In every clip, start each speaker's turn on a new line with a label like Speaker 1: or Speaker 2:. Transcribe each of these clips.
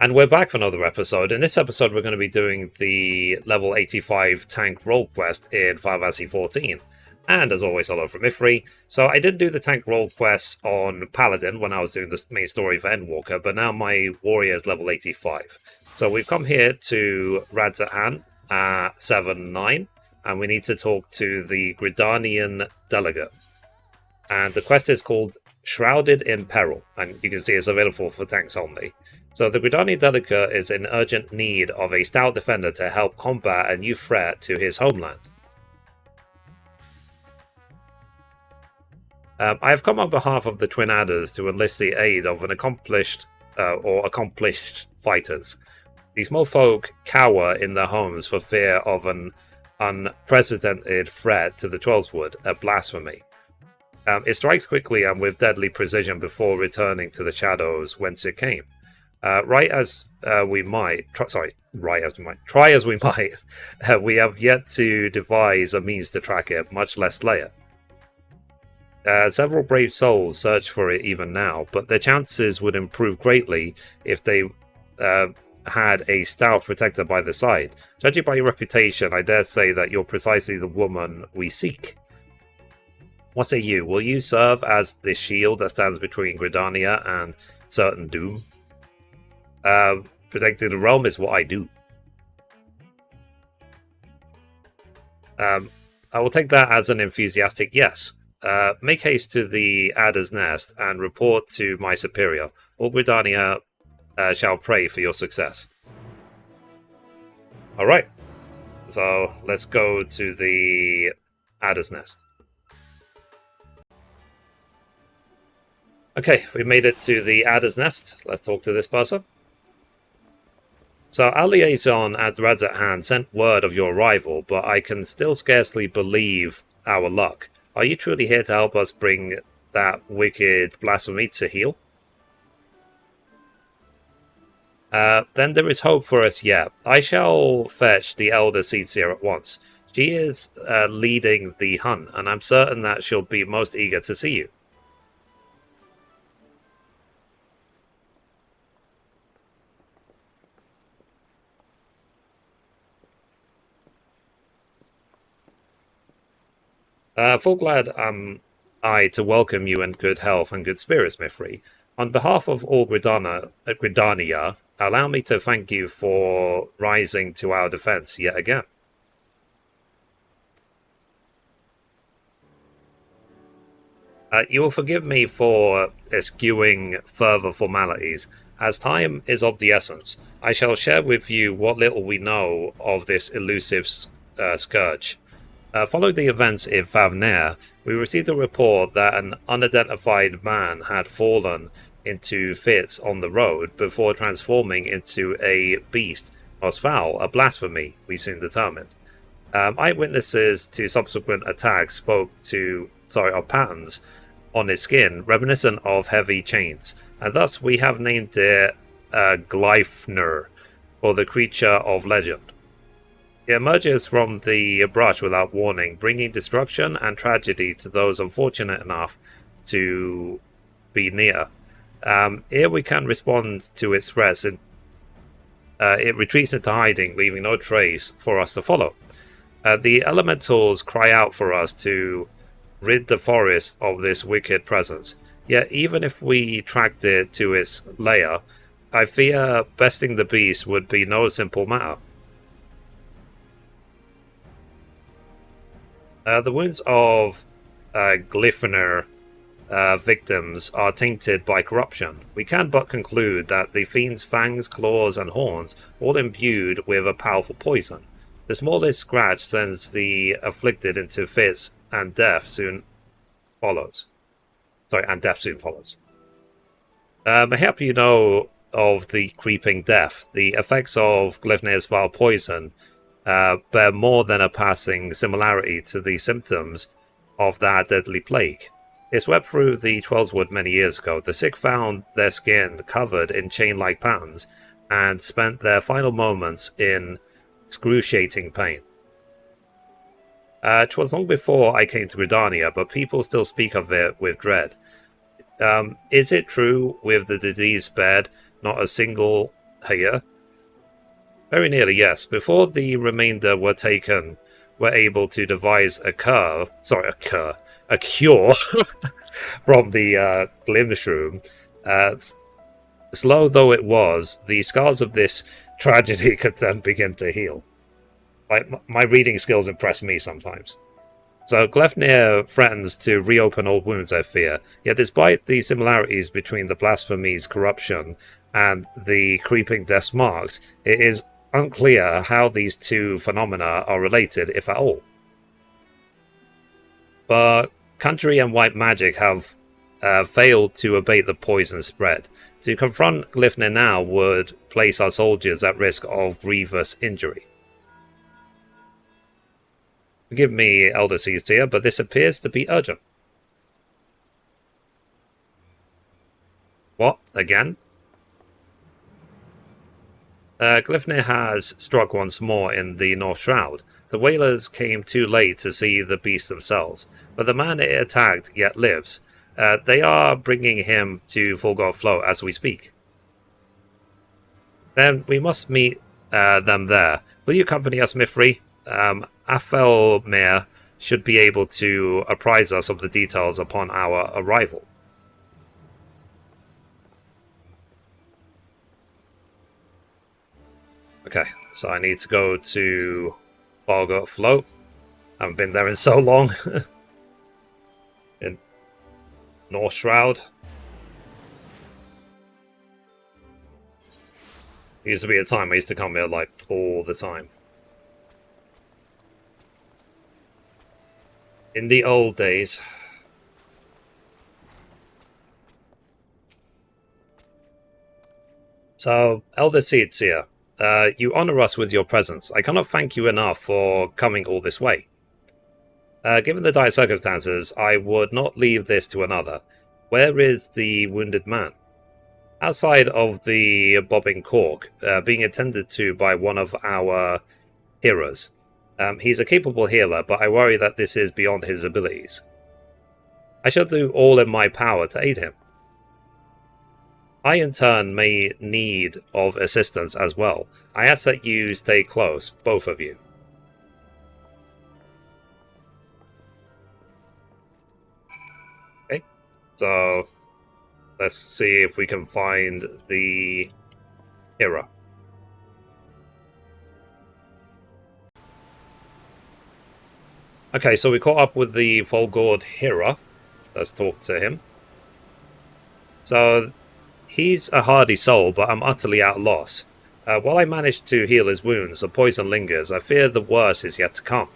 Speaker 1: And we're back for another episode. In this episode, we're going to be doing the level 85 tank role quest in Final Fantasy XIV. And as always, hello from Mithrie. So I did do the tank role quest on Paladin when I was doing the main story for Endwalker, but now my warrior is level 85. So we've come here to Radzat at 7-9, and we need to talk to the Gridanian delegate. And the quest is called Shrouded in Peril, and you can see it's available for tanks only. So the Gridanian delegate is in urgent need of a stout defender to help combat a new threat to his homeland. I have come on behalf of the Twin Adders to enlist the aid of an accomplished fighters. These small folk cower in their homes for fear of an unprecedented threat to the Twelveswood, a blasphemy. It strikes quickly and with deadly precision before returning to the shadows whence it came. Try as we might, we have yet to devise a means to track it, much less slay it. Several brave souls search for it even now, but their chances would improve greatly if they had a stout protector by their side. Judging by your reputation, I dare say that you're precisely the woman we seek. What say you? Will you serve as the shield that stands between Gridania and certain doom? Protecting the realm is what I do. I will take that as an enthusiastic yes. Make haste to the Adder's Nest and report to my superior. All Gridania shall pray for your success. Alright, so let's go to the Adder's Nest. Okay, we made it to the Adder's Nest. Let's talk to this person. So our liaison at Radzat sent word of your arrival, but I can still scarcely believe our luck. Are you truly here to help us bring that wicked blasphemy to heel? Then there is hope for us yet. I shall fetch the Elder Seedseer at once. She is leading the hunt, and I'm certain that she'll be most eager to see you. Full glad am I to welcome you in good health and good spirits, Mithrie. On behalf of all Gridania, allow me to thank you for rising to our defense yet again. You will forgive me for eschewing further formalities. As time is of the essence, I shall share with you what little we know of this elusive scourge. Following the events in Favner, we received a report that an unidentified man had fallen into fits on the road before transforming into a beast, most foul, a blasphemy, we soon determined. Eyewitnesses to subsequent attacks spoke of patterns on his skin reminiscent of heavy chains, and thus we have named it Gleifner, or the creature of legend. It emerges from the brush without warning, bringing destruction and tragedy to those unfortunate enough to be near. Here we can respond to its threats. It retreats into hiding, leaving no trace for us to follow. The elementals cry out for us to rid the forest of this wicked presence. Yet even if we tracked it to its lair, I fear besting the beast would be no simple matter. The wounds of Gleifner victims are tainted by corruption. We can but conclude that the fiend's fangs, claws, and horns all imbued with a powerful poison. The smallest scratch sends the afflicted into fits, and death soon follows. Mayhap you know of the creeping death. The effects of Gleifner's vile poison bear more than a passing similarity to the symptoms of that deadly plague. It swept through the Twelveswood many years ago. The sick found their skin covered in chain-like patterns and spent their final moments in excruciating pain. 'Twas long before I came to Gridania, but people still speak of it with dread. Is it true with the disease bed, not a single here? Very nearly, yes. Before the remainder were taken, we're able to devise a cure from the Glimshroom. Slow though it was, the scars of this tragedy could then begin to heal. My reading skills impress me sometimes. So Glefnir threatens to reopen old wounds, I fear. Yet despite the similarities between the blasphemy's corruption and the creeping death's marks, it is unclear how these two phenomena are related, if at all. But country and white magic have failed to abate the poison spread. To confront Glifnir now would place our soldiers at risk of grievous injury. Forgive me, Elder Seer, but this appears to be urgent. What? Again? Glifnir has struck once more in the North Shroud. The Whalers came too late to see the beast themselves, but the man it attacked yet lives. They are bringing him to Fulgor Float as we speak. Then we must meet them there. Will you accompany us, Mithrie? Afelmir should be able to apprise us of the details upon our arrival. Okay, so I need to go to Fulgor Float. I haven't been there in so long. In North Shroud. There used to be a time I used to come here like all the time. In the old days. So, Elder Seer, you honor us with your presence. I cannot thank you enough for coming all this way. Given the dire circumstances, I would not leave this to another. Where is the wounded man? Outside of the bobbing cork, being attended to by one of our heroes. He's a capable healer, but I worry that this is beyond his abilities. I shall do all in my power to aid him. I, in turn, may need of assistance as well. I ask that you stay close, both of you. Okay, so let's see if we can find the hero. Okay, so we caught up with the Fulgor hero. Let's talk to him. So, he's a hardy soul, but I'm utterly at a loss. While I managed to heal his wounds, the poison lingers. I fear the worst is yet to come.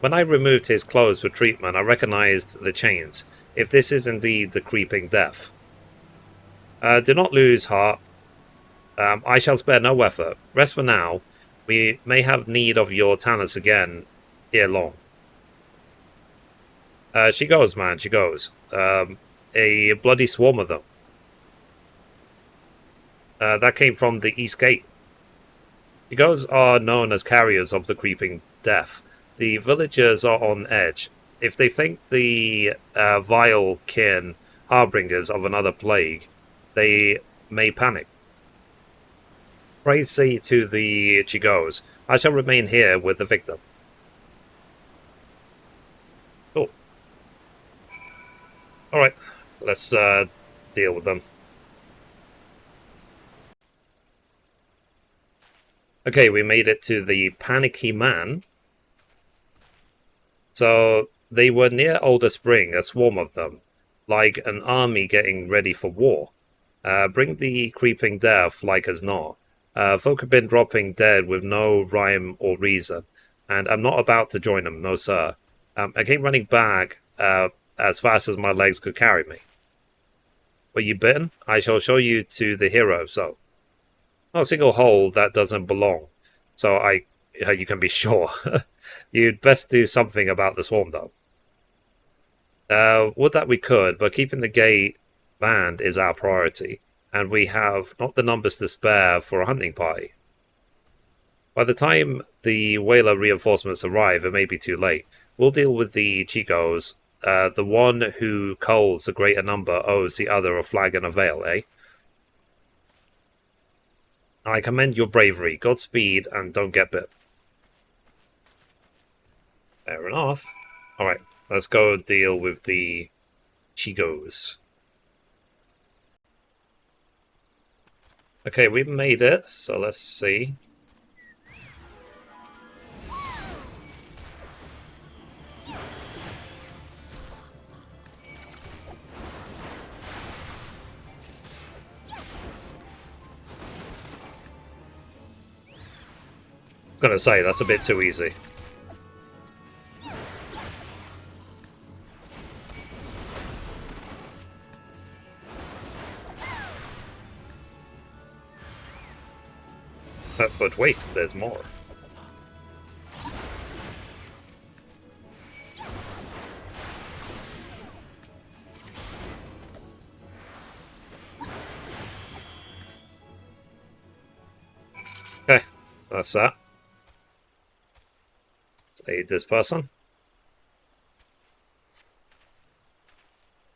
Speaker 1: When I removed his clothes for treatment, I recognized the chains. If this is indeed the creeping death. Do not lose heart. I shall spare no effort. Rest for now. We may have need of your talents again ere long. She goes, man, she goes. A bloody swarm of them. That came from the East Gate. She goes are known as carriers of the creeping death. The villagers are on edge. If they think the vile kin harbingers of another plague, they may panic. Praise say to the Chigos, I shall remain here with the victim. Cool. Alright, let's deal with them. Okay, we made it to the Panicky Man. So, they were near Older Spring, a swarm of them, like an army getting ready for war. Bring the creeping death like as not. Folk have been dropping dead with no rhyme or reason, and I'm not about to join them, no sir. I came running back as fast as my legs could carry me. Were you bitten? I shall show you to the hero, so. Not a single hole that doesn't belong, so you can be sure. You'd best do something about the swarm, though. Would that we could, but keeping the gate manned is our priority, and we have not the numbers to spare for a hunting party. By the time the whaler reinforcements arrive, it may be too late. We'll deal with the Chicos. The one who culls the greater number owes the other a flag and a veil, eh? I commend your bravery. Godspeed, and don't get bit. Fair enough. Alright, let's go deal with the Chigos. Okay, we've made it, so let's see. I was gonna say, that's a bit too easy. But wait, there's more. Okay, that's that. Let's aid this person.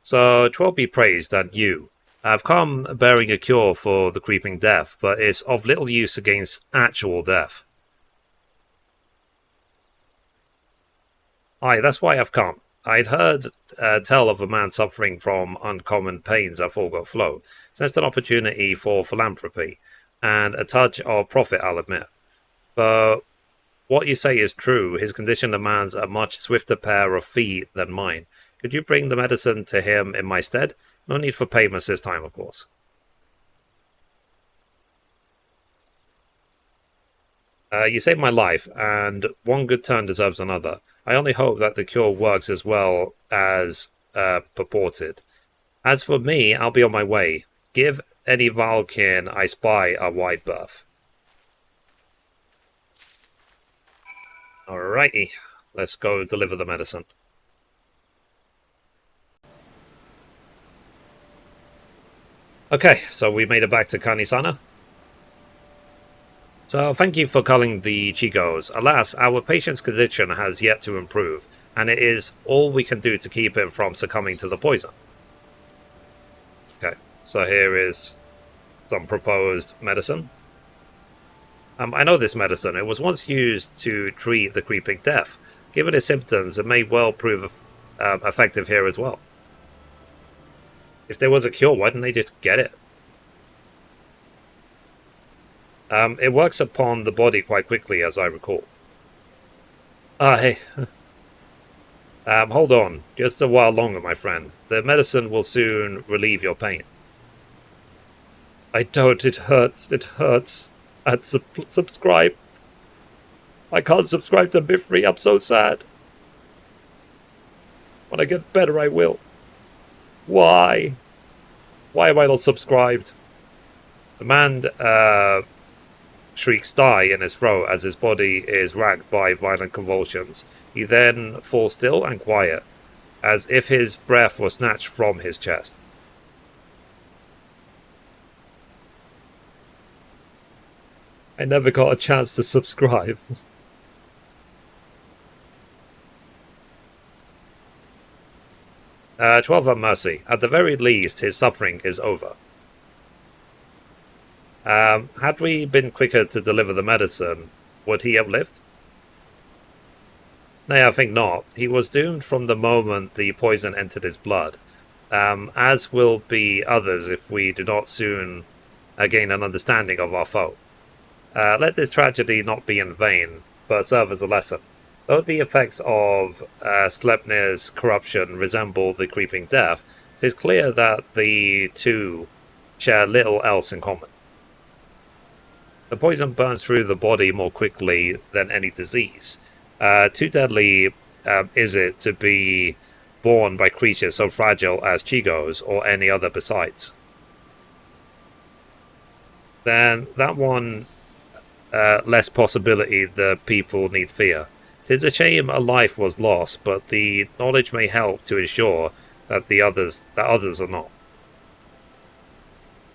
Speaker 1: So, 12 be praised, and you. I've come bearing a cure for the creeping death, but it's of little use against actual death. Aye, that's why I've come. I'd heard tell of a man suffering from uncommon pains at Forgot Flow. Sensed an opportunity for philanthropy, and a touch of profit, I'll admit. But what you say is true. His condition demands a much swifter pair of feet than mine. Could you bring the medicine to him in my stead? No need for payments this time, of course. You saved my life, and one good turn deserves another. I only hope that the cure works as well as purported. As for me, I'll be on my way. Give any Valkyr I spy a wide berth. Alrighty, let's go deliver the medicine. Okay, so we made it back to Kanisana. So thank you for culling the Chigos. Alas, our patient's condition has yet to improve, and it is all we can do to keep him from succumbing to the poison. Okay, so here is some proposed medicine. I know this medicine. It was once used to treat the creeping death. Given its symptoms, it may well prove effective here as well. If there was a cure, why didn't they just get it? It works upon the body quite quickly, as I recall. Hey. Hold on. Just a while longer, my friend. The medicine will soon relieve your pain. I don't. It hurts. It hurts. And subscribe. I can't subscribe to Mithrie. I'm so sad. When I get better, I will. Why? Why am I not subscribed? The man shrieks die in his throat as his body is racked by violent convulsions. He then falls still and quiet, as if his breath was snatched from his chest. I never got a chance to subscribe. 12 on mercy. At the very least, his suffering is over. Had we been quicker to deliver the medicine, would he have lived? Nay, I think not. He was doomed from the moment the poison entered his blood, as will be others if we do not soon gain an understanding of our foe. Let this tragedy not be in vain, but serve as a lesson. Though the effects of Sleipnir's corruption resemble the creeping death, it is clear that the two share little else in common. The poison burns through the body more quickly than any disease. Too deadly is it to be borne by creatures so fragile as Chigos or any other besides. Then that one less possibility the people need fear. 'Tis a shame a life was lost, but the knowledge may help to ensure that others are not.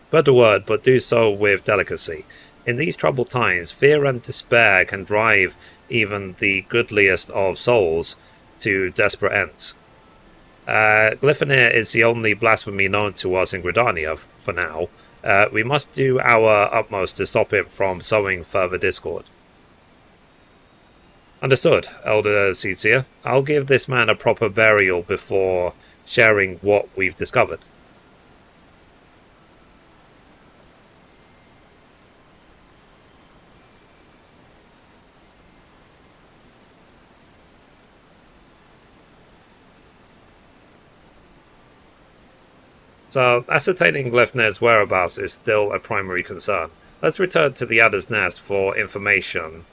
Speaker 1: Spread the word, but do so with delicacy. In these troubled times, fear and despair can drive even the goodliest of souls to desperate ends. Glyphonir is the only blasphemy known to us in Gridania, for now. We must do our utmost to stop him from sowing further discord. Understood, Elder Cetia. I'll give this man a proper burial before sharing what we've discovered. So, ascertaining Glefner's whereabouts is still a primary concern. Let's return to the Adder's Nest for information.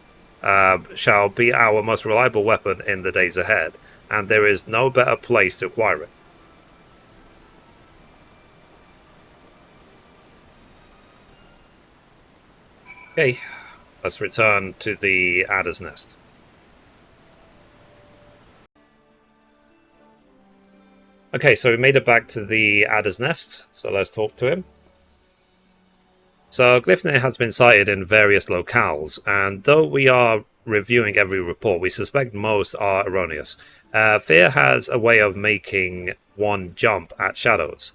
Speaker 1: Shall be our most reliable weapon in the days ahead, and there is no better place to acquire it. Okay, let's return to the Adder's Nest. Okay, so we made it back to the Adder's Nest, so let's talk to him. So Glifnir has been sighted in various locales, and though we are reviewing every report, we suspect most are erroneous. Fear has a way of making one jump at shadows.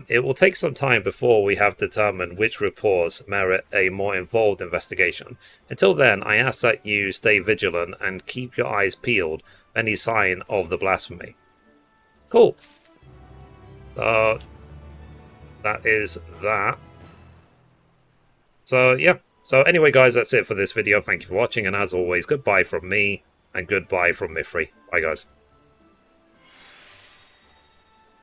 Speaker 1: It will take some time before we have determined which reports merit a more involved investigation. Until then, I ask that you stay vigilant and keep your eyes peeled for any sign of the blasphemy. Cool. So that is that. So yeah. So anyway, guys, that's it for this video. Thank you for watching, and as always, goodbye from me, and goodbye from Mithrie. Bye, guys.